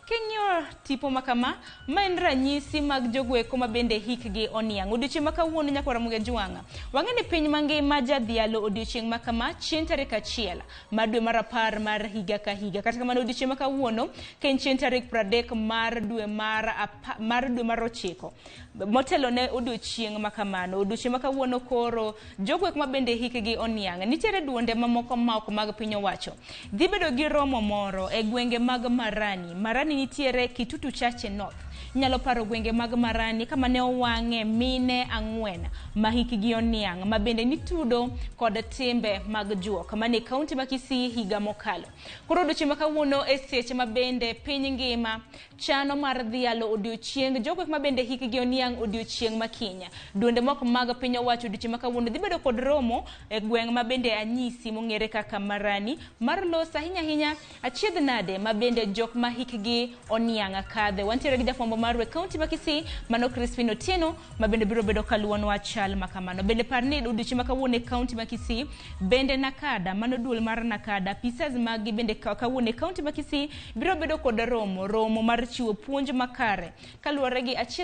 Kenyor tipo makama maen ranyisi mag jogweko mabende hikgi oniang. Odiochieng' makawuono nyaka Ramogi Juanga. Wang'eni piny mangima jadhialo odiochieng' makama chieng' tarik 1 mar dwe mar 10 mar higa ka higa. Kata kamano odiochieng' makawuono ken chieng' tarik 30 mar dwe mar 9. Motelo ne odiochieng' makamano. Odiochieng' makawuono koro jogweko mabende hikgi oniang. Nitiere duonde mamoko maok mag piny owacho. Dhi bedo gi romo moro e gwenge mag Marani nitiere Kitutu Chache North. Nyalo paro gwenge mag Marani kama ne owang'e mine 4 ma hikgi oniang' ma bende nitudo kod timbe mag juok mane kaunti ma Kisii higa mokalo. Koro odiochieng' makawuono e seche mabende piny ngima chano mar dhialo odiochieng' jogweko mabende hikgi oniang' odiochieng' makinya. Duonde moko mag piny owacho odiochieng' makawuono dhi bedo kod romo e gweng' mabende anyisi mong'ere kaka Marani mar los ahinya achiedh nade mabende jok ma hikgi oniang' kadhe. Wantiere gi jafwambo marwe kaunti ma Kisii mano Crispin Otieno mabende biro bedo kaluonwa chal makamano. Bende parni odiochieng' makawuono e kaunti ma Kisii bende Nakada mano duol mar Nakada pisas magi bende kawuono e kaunti ma Kisii biro bedo kod romo mar chiwo puonj makare kaluwore gi achiedh